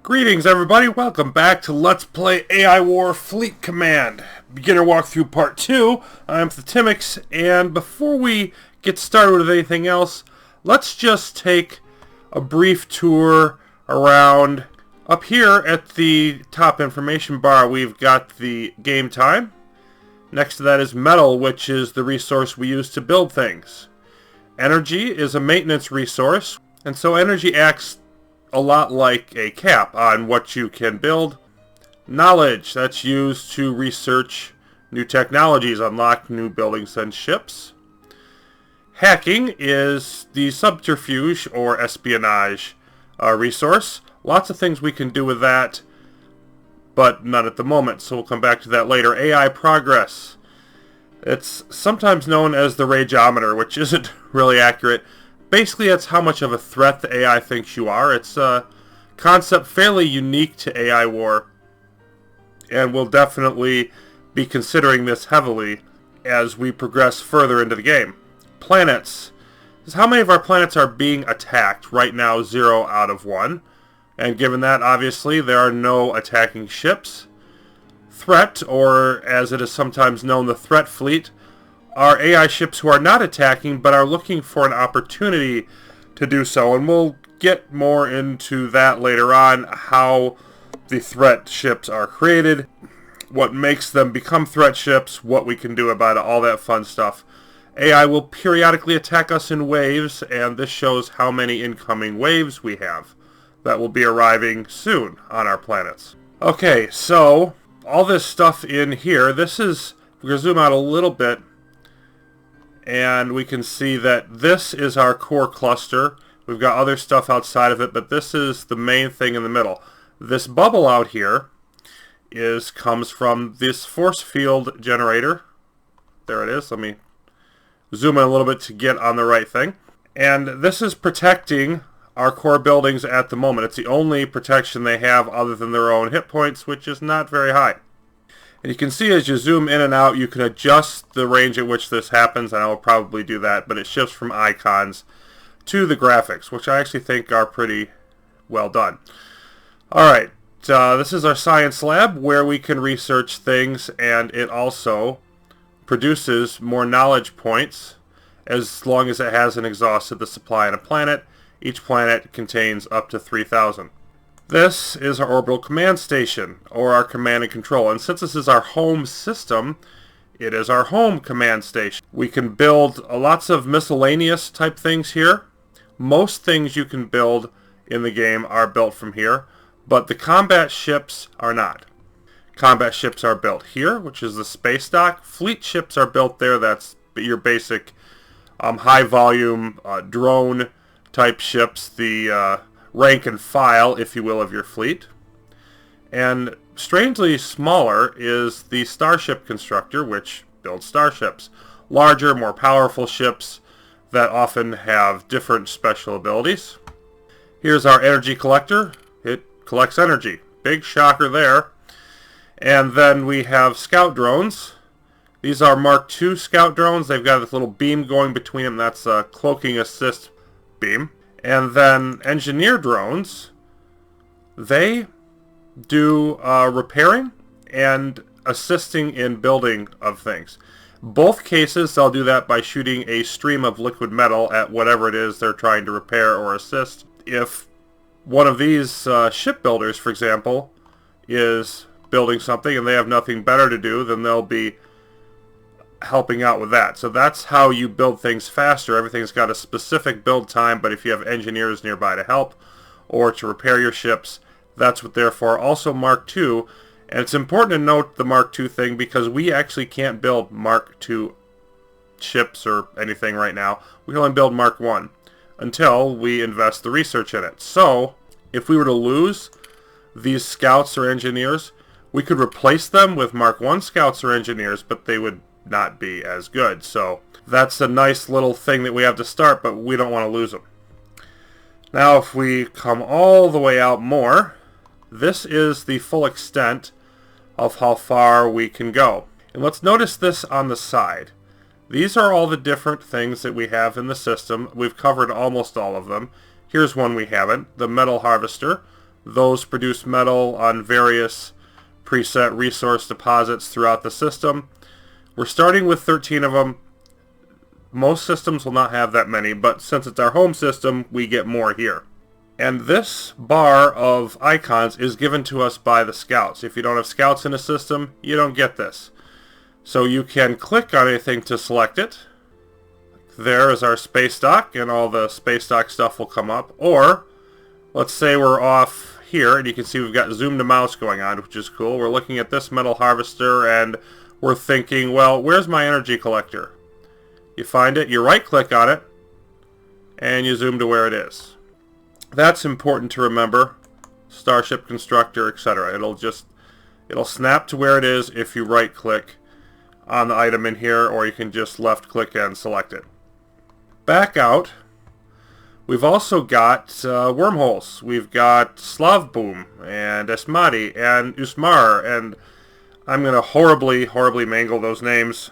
Greetings everybody, welcome back to Let's Play AI War Fleet Command. Beginner walkthrough part 2. I'm Timix, and before we get started with anything else, let's just take a brief tour around. Up here at the top information bar we've got the game time. Next to that is metal, which is the resource we use to build things. Energy is a maintenance resource, and so energy acts a lot like a cap on what you can build. Knowledge, that's used to research new technologies, unlock new buildings and ships. Hacking is the subterfuge or espionage resource. Lots of things we can do with that, but none at the moment, so we'll come back to that later. AI progress. It's sometimes known as the rageometer, which isn't really accurate. Basically, that's how much of a threat the AI thinks you are. It's a concept fairly unique to AI War, and we'll definitely be considering this heavily as we progress further into the game. Planets. This is how many of our planets are being attacked. Right now, 0 out of 1. And given that, obviously, there are no attacking ships. Threat, or as it is sometimes known, the threat fleet, are AI ships who are not attacking but are looking for an opportunity to do so, and we'll get more into that later on, how the threat ships are created, what makes them become threat ships, what we can do about it, all that fun stuff. AI will periodically attack us in waves, and this shows how many incoming waves we have that will be arriving soon on our planets. Okay, so all this stuff in here, this is, we're going to zoom out a little bit, and we can see that this is our core cluster. We've got other stuff outside of it, but this is the main thing in the middle. This bubble out here comes from this force field generator. There it is. Let me zoom in a little bit to get on the right thing. And this is protecting our core buildings at the moment. It's the only protection they have other than their own hit points, which is not very high. And you can see as you zoom in and out, you can adjust the range at which this happens, and I will probably do that, but it shifts from icons to the graphics, which I actually think are pretty well done. Alright, this is our science lab where we can research things, and it also produces more knowledge points as long as it hasn't exhausted the supply on a planet. Each planet contains up to 3,000. This is our orbital command station, or our command and control. And since this is our home system, it is our home command station. We can build lots of miscellaneous type things here. Most things you can build in the game are built from here, but the combat ships are not. Combat ships are built here, which is the space dock. Fleet ships are built there. That's your basic high volume drone type ships, the rank and file, if you will, of your fleet. And strangely smaller is the starship constructor, which builds starships. Larger, more powerful ships that often have different special abilities. Here's our energy collector. It collects energy. Big shocker there. And then we have scout drones. These are Mark II scout drones. They've got this little beam going between them. That's a cloaking assist beam. And then engineer drones, they do repairing and assisting in building of things. Both cases, they'll do that by shooting a stream of liquid metal at whatever it is they're trying to repair or assist. If one of these shipbuilders, for example, is building something and they have nothing better to do, then they'll be helping out with that. So that's how you build things faster. Everything's got a specific build time, but if you have engineers nearby to help or to repair your ships, that's what they're for. Also Mark II, and it's important to note the Mark II thing because we actually can't build Mark II ships or anything right now. We can only build Mark I until we invest the research in it. So if we were to lose these scouts or engineers, we could replace them with Mark I scouts or engineers, but they would not be as good. So that's a nice little thing that we have to start, but we don't want to lose them. Now if we come all the way out more, this is the full extent of how far we can go. And let's notice this on the side. These are all the different things that we have in the system. We've covered almost all of them. Here's one we haven't, the metal harvester, Those produce metal on various preset resource deposits throughout the system. We're starting with 13 of them. Most systems will not have that many, but since it's our home system, we get more here. And this bar of icons is given to us by the scouts. If you don't have scouts in a system, you don't get this. So you can click on anything to select it. There is our space dock, and all the space dock stuff will come up. Or, let's say we're off here, and you can see we've got zoom to mouse going on, which is cool. We're looking at this metal harvester, and we're thinking, well, where's my energy collector? You find it, you right-click on it, and you zoom to where it is. That's important to remember. Starship constructor, etc. It'll snap to where it is if you right-click on the item in here, or you can just left-click and select it. Back out, we've also got wormholes. We've got Slavboom and Esmati and Usmar, and I'm going to horribly mangle those names.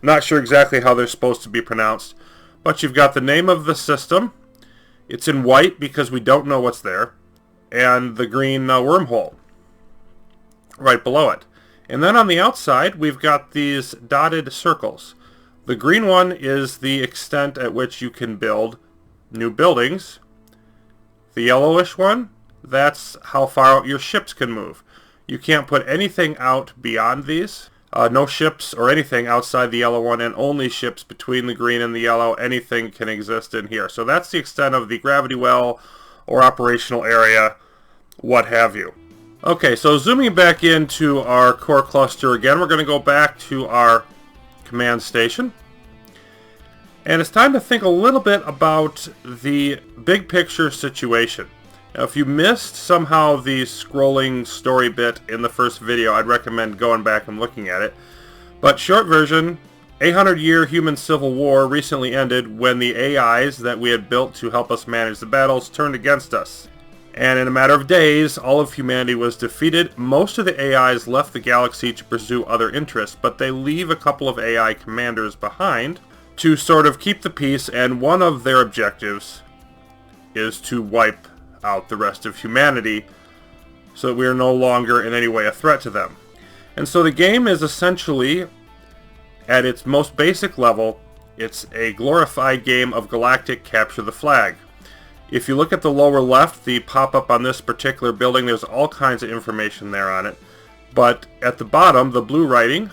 I'm not sure exactly how they're supposed to be pronounced, but you've got the name of the system. It's in white because we don't know what's there, and the green wormhole right below it. And then on the outside, we've got these dotted circles. The green one is the extent at which you can build new buildings. The yellowish one, that's how far out your ships can move. You can't put anything out beyond these. No ships or anything outside the yellow one, and only ships between the green and the yellow. Anything can exist in here. So that's the extent of the gravity well or operational area, what have you. Okay, so zooming back into our core cluster again, we're going to go back to our command station. And it's time to think a little bit about the big picture situation. Now, if you missed somehow the scrolling story bit in the first video, I'd recommend going back and looking at it. But short version, 800-year human civil war recently ended when the AIs that we had built to help us manage the battles turned against us. And in a matter of days, all of humanity was defeated. Most of the AIs left the galaxy to pursue other interests, but they leave a couple of AI commanders behind to sort of keep the peace, and one of their objectives is to wipe out the rest of humanity so that we are no longer in any way a threat to them. And so the game is essentially, at its most basic level, it's a glorified game of galactic capture the flag. If you look at the lower left, the pop-up on this particular building, there's all kinds of information there on it. But at the bottom, the blue writing,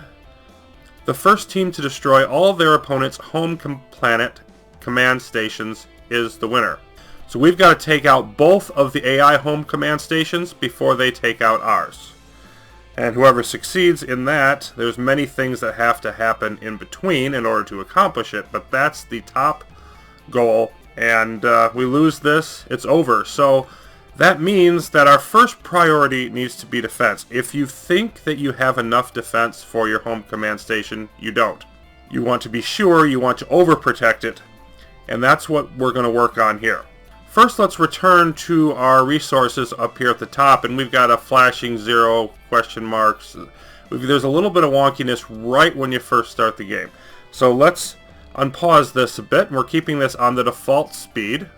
the first team to destroy all of their opponent's home planet command stations is the winner. So we've got to take out both of the AI home command stations before they take out ours. And whoever succeeds in that, there's many things that have to happen in between in order to accomplish it, but that's the top goal. And we lose this, it's over. So that means that our first priority needs to be defense. If you think that you have enough defense for your home command station, you don't. You want to be sure, you want to overprotect it, and that's what we're going to work on here. First, let's return to our resources up here at the top, and we've got a flashing 0 question marks. There's a little bit of wonkiness right when you first start the game. So let's unpause this a bit, and we're keeping this on the default speed.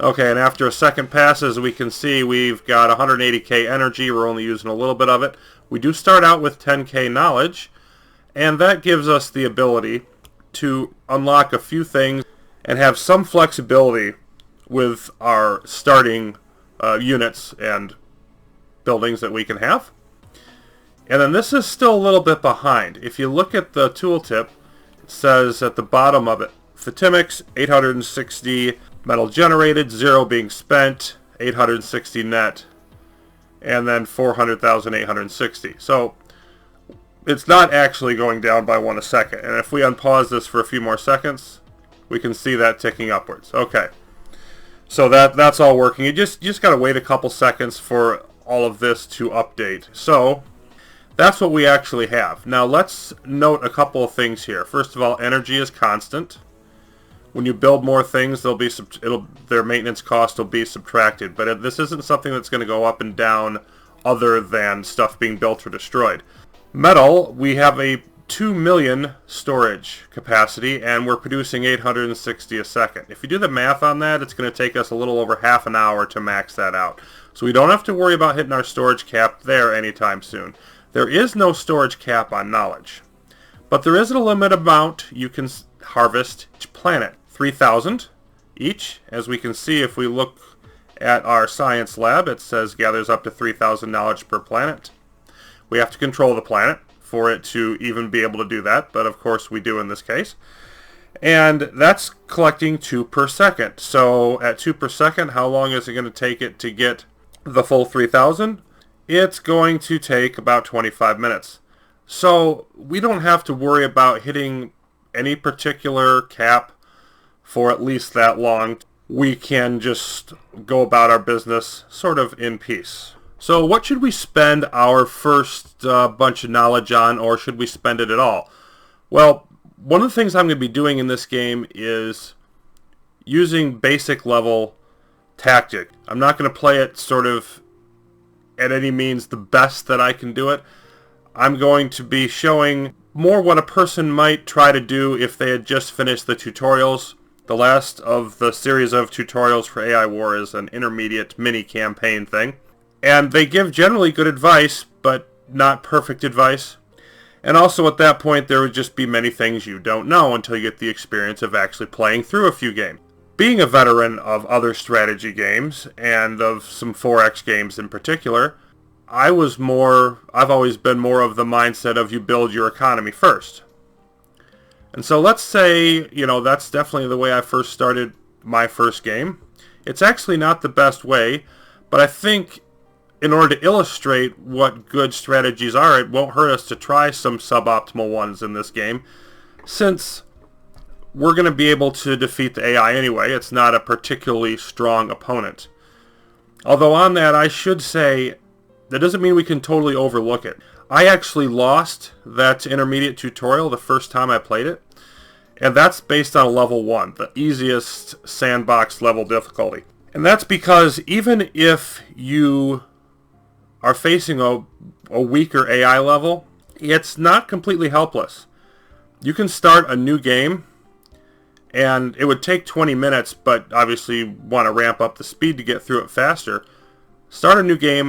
Okay, and after a second passes, we can see we've got 180k energy. We're only using a little bit of it. We do start out with 10k knowledge, and that gives us the ability to unlock a few things and have some flexibility with our starting units and buildings that we can have. And then this is still a little bit behind. If you look at the tooltip, it says at the bottom of it, Fatimics, 860 metal generated, 0 being spent, 860 net, and then 400,860. So it's not actually going down by 1 a second. And if we unpause this for a few more seconds, we can see that ticking upwards. Okay, so that's all working. You just got to wait a couple seconds for all of this to update. So that's what we actually have. Now let's note a couple of things here. First of all, energy is constant. When you build more things, their maintenance cost will be subtracted. But this isn't something that's going to go up and down other than stuff being built or destroyed. Metal, we have a 2 million storage capacity, and we're producing 860 a second. If you do the math on that, it's going to take us a little over half an hour to max that out. So we don't have to worry about hitting our storage cap there anytime soon. There is no storage cap on knowledge, but there is a limit amount you can harvest each planet. 3,000 each. As we can see, if we look at our science lab, it says gathers up to 3,000 knowledge per planet. We have to control the planet for it to even be able to do that, but of course we do in this case. And that's collecting 2 per second. So at 2 per second, how long is it going to take it to get the full 3,000? It's going to take about 25 minutes. So we don't have to worry about hitting any particular cap for at least that long. We can just go about our business sort of in peace. So what should we spend our first bunch of knowledge on, or should we spend it at all? Well, one of the things I'm going to be doing in this game is using basic level tactic. I'm not going to play it sort of at any means the best that I can do it. I'm going to be showing more what a person might try to do if they had just finished the tutorials. The last of the series of tutorials for AI War is an intermediate mini campaign thing. And they give generally good advice, but not perfect advice. And also at that point, there would just be many things you don't know until you get the experience of actually playing through a few games. Being a veteran of other strategy games, and of some 4X games in particular, I've always been more of the mindset of you build your economy first. And so let's say, that's definitely the way I first started my first game. It's actually not the best way, but I think in order to illustrate what good strategies are, it won't hurt us to try some suboptimal ones in this game, since we're going to be able to defeat the AI anyway. It's not a particularly strong opponent. Although on that, I should say, that doesn't mean we can totally overlook it. I actually lost that intermediate tutorial the first time I played it, and that's based on level 1, the easiest sandbox level difficulty. And that's because even if you are facing a weaker AI level, it's not completely helpless. You can start a new game, and it would take 20 minutes, but obviously you want to ramp up the speed to get through it faster. Start a new game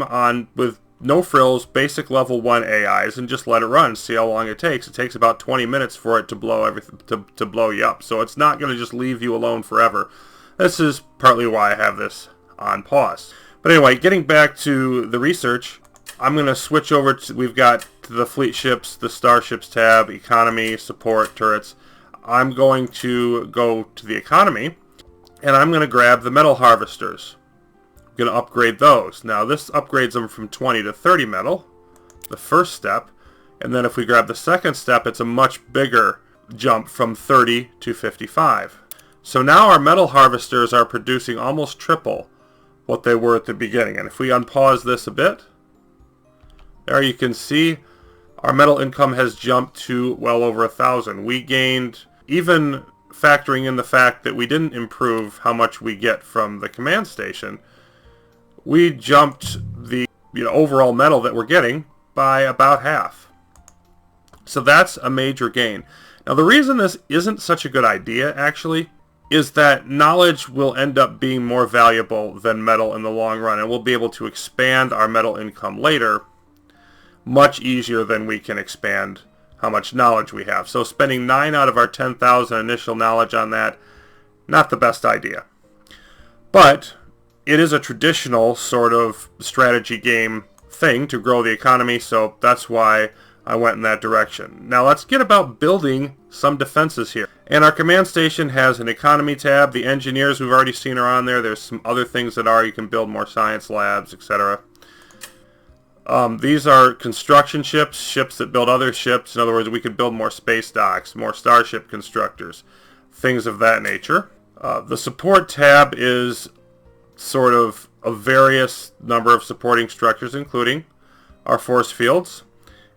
with no frills, basic level 1 AIs, and just let it run. See how long it takes. It takes about 20 minutes for it to blow everything to blow you up. So it's not going to just leave you alone forever. This is partly why I have this on pause. But anyway, getting back to the research, I'm going to switch over to, we've got the fleet ships, the starships tab, economy, support, turrets. I'm going to go to the economy, and I'm going to grab the metal harvesters. I'm going to upgrade those. Now this upgrades them from 20 to 30 metal, the first step, and then if we grab the second step, it's a much bigger jump from 30 to 55. So now our metal harvesters are producing almost triple what they were at the beginning. And if we unpause this a bit, there you can see our metal income has jumped to well over 1,000. We gained, even factoring in the fact that we didn't improve how much we get from the command station, we jumped the overall metal that we're getting by about half. So that's a major gain. Now the reason this isn't such a good idea actually is that knowledge will end up being more valuable than metal in the long run, and we'll be able to expand our metal income later much easier than we can expand how much knowledge we have. So spending 9 out of our 10,000 initial knowledge on that, not the best idea. But it is a traditional sort of strategy game thing to grow the economy, so that's why I went in that direction. Now let's get about building some defenses here. And our command station has an economy tab. The engineers we've already seen are on there. There's some other things that are, you can build more science labs, etc. These are construction ships, ships that build other ships. In other words, we could build more space docks, more starship constructors, things of that nature. The support tab is sort of a various number of supporting structures, including our force fields.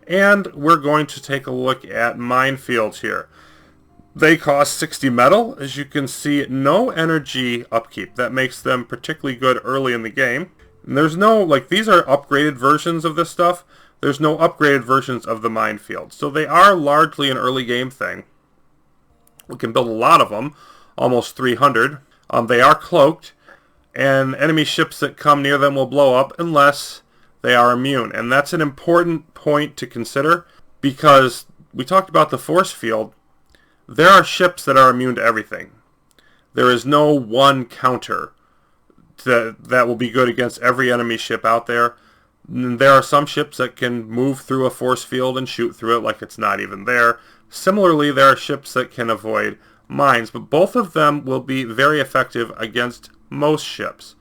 And we're going to take a look at minefields here. They cost 60 metal. As you can see, no energy upkeep. That makes them particularly good early in the game. And there's no, these are upgraded versions of this stuff. there's no upgraded versions of the minefield. So they are largely an early game thing. We can build a lot of them, almost 300. They are cloaked, and enemy ships that come near them will blow up unless they are immune. And that's an important point to consider, because we talked about the force field. There are ships that are immune to everything. There is no one counter that will be good against every enemy ship out there. There are some ships that can move through a force field and shoot through it like it's not even there. Similarly, there are ships that can avoid mines, but both of them will be very effective against most ships.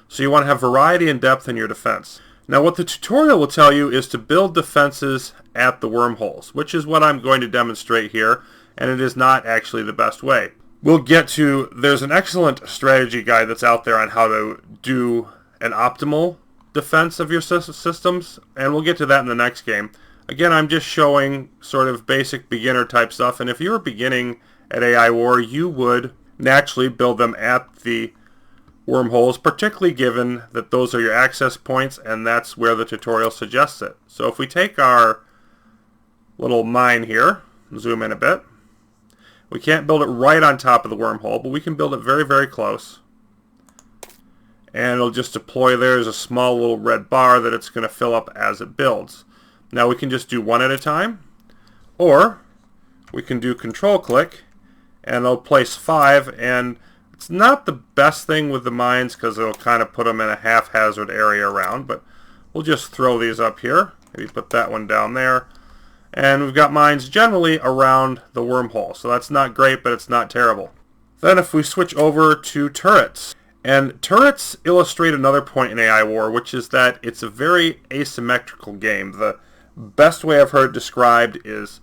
So you want to have variety and depth in your defense. Now what the tutorial will tell you is to build defenses at the wormholes, which is what I'm going to demonstrate here, and it is not actually the best way. We'll get to, there's an excellent strategy guide that's out there on how to do an optimal defense of your systems, and we'll get to that in the next game. Again, I'm just showing sort of basic beginner type stuff, and if you were beginning at AI War, you would naturally build them at the wormholes, particularly given that those are your access points, and that's where the tutorial suggests it. So if we take our little mine here, zoom in a bit, we can't build it right on top of the wormhole, but we can build it very, very close. And it'll just deploy there. There's a small little red bar that it's going to fill up as it builds. Now we can just do one at a time, or we can do control click, and it'll place 5, and it's not the best thing with the mines because it'll kind of put them in a haphazard area around, but we'll just throw these up here. Maybe put that one down there. And we've got mines generally around the wormhole. So that's not great, but it's not terrible. Then if we switch over to turrets. And turrets illustrate another point in AI War, which is that it's a very asymmetrical game. The best way I've heard described is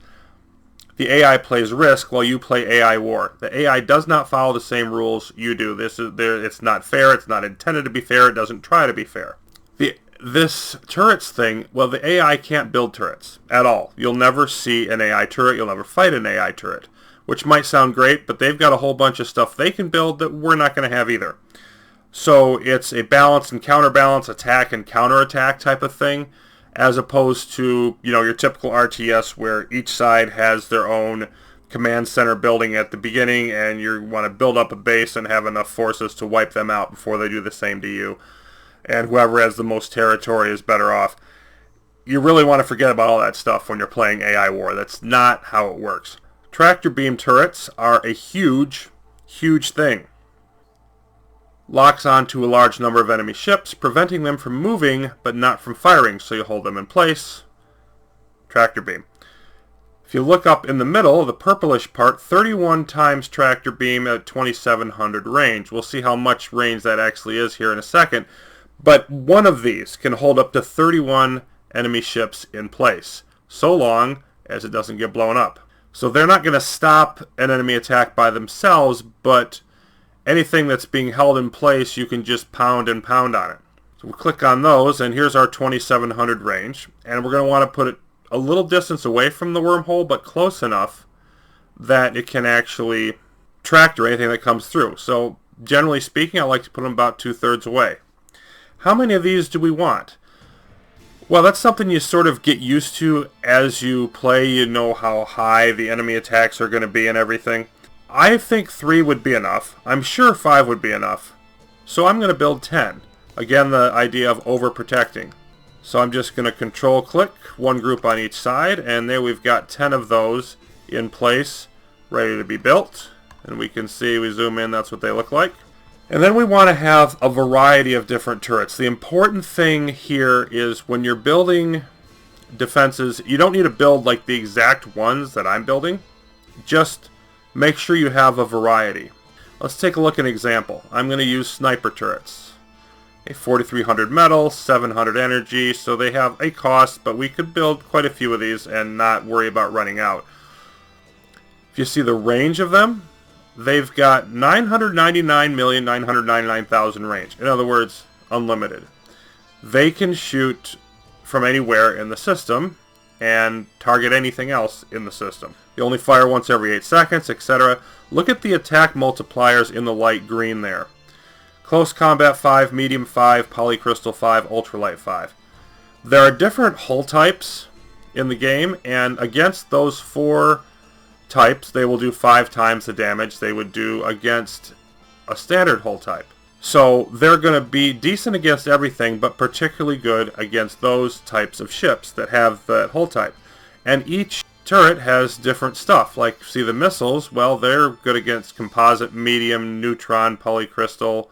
the AI plays Risk while you play AI War. The AI does not follow the same rules you do. It's not fair. It's not intended to be fair. It doesn't try to be fair. This turrets thing, well, the AI can't build turrets at all. You'll never see an AI turret. You'll never fight an AI turret, which might sound great, but they've got a whole bunch of stuff they can build that we're not going to have either. So it's a balance and counterbalance, attack and counterattack type of thing, as opposed to, your typical RTS where each side has their own command center building at the beginning, and you want to build up a base and have enough forces to wipe them out before they do the same to you. And whoever has the most territory is better off. You really want to forget about all that stuff when you're playing AI War. That's not how it works. Tractor beam turrets are a huge, huge thing. Locks onto a large number of enemy ships, preventing them from moving, but not from firing, so you hold them in place. Tractor beam. If you look up in the middle, the purplish part, 31 times tractor beam at 2700 range. We'll see how much range that actually is here in a second. But one of these can hold up to 31 enemy ships in place, so long as it doesn't get blown up. So they're not going to stop an enemy attack by themselves, but anything that's being held in place, you can just pound and pound on it. So we'll click on those, and here's our 2700 range. And we're going to want to put it a little distance away from the wormhole, but close enough that it can actually tractor anything that comes through. So generally speaking, I like to put them about 2/3 away. How many of these do we want? Well, that's something you sort of get used to as you play. You know how high the enemy attacks are going to be and everything. I think 3 would be enough. I'm sure 5 would be enough. So I'm going to build 10. Again, the idea of overprotecting. So I'm just going to control click, one group on each side, and there we've got 10 of those in place, ready to be built. And we can see, we zoom in, that's what they look like. And then we want to have a variety of different turrets. The important thing here is when you're building defenses, you don't need to build like the exact ones that I'm building. Just make sure you have a variety. Let's take a look at an example. I'm going to use sniper turrets. A 4300 metal, 700 energy, so they have a cost, but we could build quite a few of these and not worry about running out. If you see the range of them, they've got 999,999,000 range. In other words, unlimited. They can shoot from anywhere in the system and target anything else in the system. They only fire once every 8 seconds, etc. Look at the attack multipliers in the light green there. Close combat 5, medium 5, polycrystal 5, ultralight 5. There are different hull types in the game, and against those 4 types, they will do 5 times the damage they would do against a standard hull type. So they're going to be decent against everything, but particularly good against those types of ships that have that hull type. And each turret has different stuff. Like, see the missiles, well, they're good against composite, medium, neutron, polycrystal.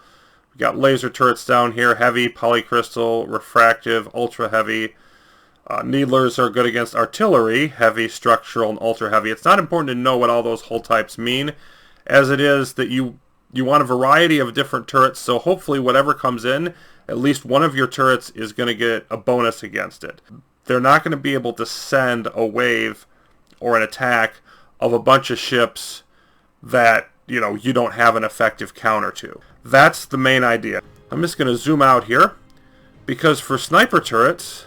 We got laser turrets down here, heavy, polycrystal, refractive, ultra heavy. Needlers are good against artillery, heavy, structural, and ultra heavy. It's not important to know what all those hull types mean, as it is that you want a variety of different turrets, so hopefully whatever comes in, at least one of your turrets is going to get a bonus against it. They're not going to be able to send a wave or an attack of a bunch of ships that, you don't have an effective counter to. That's the main idea. I'm just going to zoom out here, because for sniper turrets,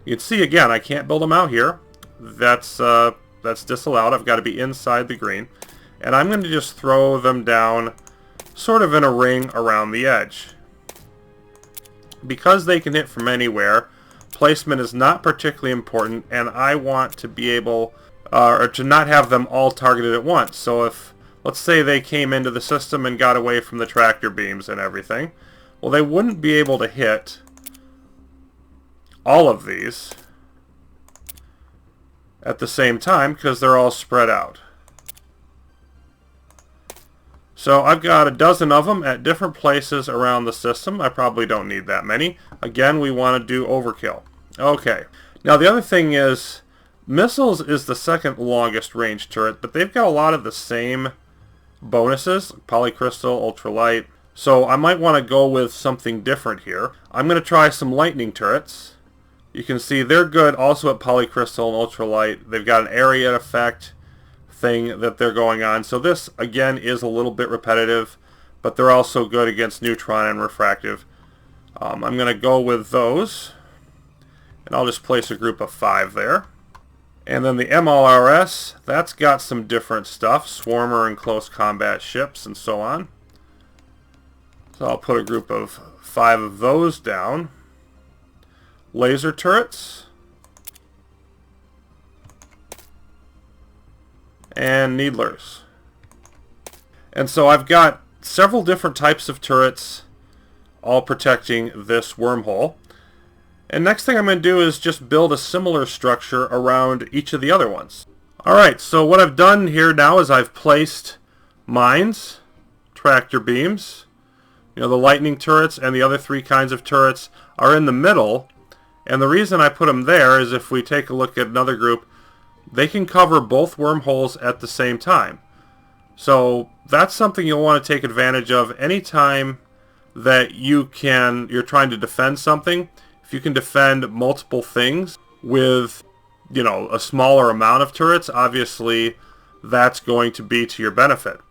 you can see again, I can't build them out here. That's disallowed. I've got to be inside the green. And I'm going to just throw them down sort of in a ring around the edge. Because they can hit from anywhere, placement is not particularly important, and I want to be able, or to not have them all targeted at once. So if, let's say they came into the system and got away from the tractor beams and everything, well, they wouldn't be able to hit all of these at the same time because they're all spread out. So I've got a dozen of them at different places around the system. I probably don't need that many. Again, we want to do overkill. Okay. Now the other thing is, missiles is the second longest range turret, but they've got a lot of the same bonuses, polycrystal, ultralight. So I might want to go with something different here. I'm going to try some lightning turrets. You can see they're good also at polycrystal and ultralight. They've got an area effect thing that they're going on. So this, again, is a little bit repetitive, but they're also good against neutron and refractive. I'm going to go with those, and I'll just place a group of 5 there. And then the MLRS, that's got some different stuff, swarmer and close combat ships and so on. So I'll put a group of 5 of those down. Laser turrets. And needlers. And so I've got several different types of turrets all protecting this wormhole. And next thing I'm going to do is just build a similar structure around each of the other ones. Alright, so what I've done here now is I've placed mines, tractor beams, the lightning turrets and the other 3 kinds of turrets are in the middle. And the reason I put them there is if we take a look at another group, they can cover both wormholes at the same time. So that's something you'll want to take advantage of anytime that you're trying to defend something. If you can defend multiple things with, a smaller amount of turrets, obviously that's going to be to your benefit.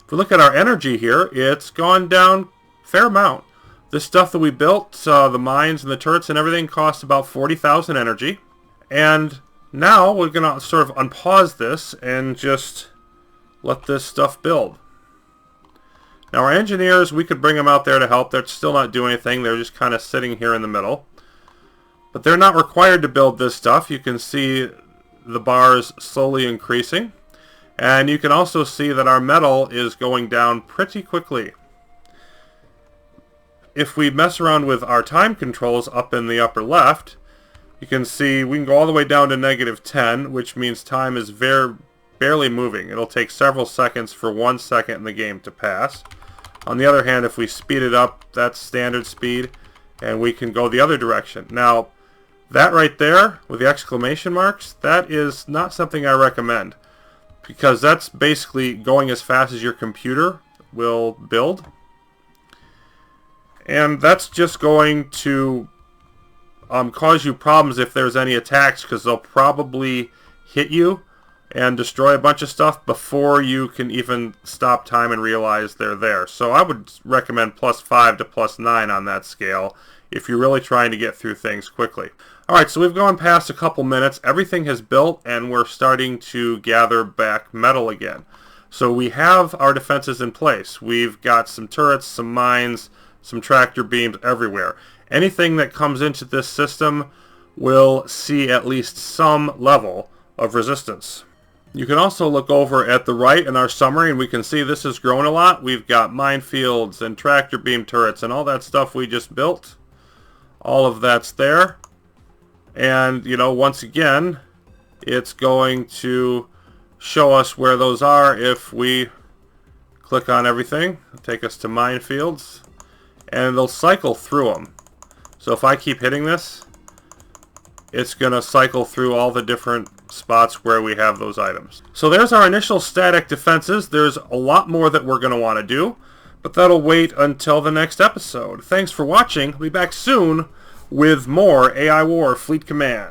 If we look at our energy here, it's gone down a fair amount. This stuff that we built, the mines and the turrets and everything, cost about 40,000 energy. And now we're going to sort of unpause this and just let this stuff build. Now our engineers, we could bring them out there to help. They're still not doing anything. They're just kind of sitting here in the middle. But they're not required to build this stuff. You can see the bars slowly increasing. And you can also see that our metal is going down pretty quickly. If we mess around with our time controls up in the upper left, you can see we can go all the way down to -10, which means time is barely moving. It'll take several seconds for 1 second in the game to pass. On the other hand, if we speed it up, that's standard speed, and we can go the other direction. Now, that right there, with the exclamation marks, that is not something I recommend, because that's basically going as fast as your computer will build. And that's just going to cause you problems if there's any attacks, because they'll probably hit you and destroy a bunch of stuff before you can even stop time and realize they're there. So I would recommend +5 to +9 on that scale if you're really trying to get through things quickly. Alright, so we've gone past a couple minutes. Everything has built and we're starting to gather back metal again. So we have our defenses in place. We've got some turrets, some mines, some tractor beams everywhere. Anything that comes into this system will see at least some level of resistance. You can also look over at the right in our summary, and we can see this has grown a lot. We've got minefields and tractor beam turrets and all that stuff we just built. All of that's there. And, you know, once again, it's going to show us where those are if we click on everything. It'll take us to minefields, and they'll cycle through them. So if I keep hitting this, it's going to cycle through all the different spots where we have those items. So there's our initial static defenses. There's a lot more that we're going to want to do, but that'll wait until the next episode. Thanks for watching. I'll be back soon with more AI War Fleet Command.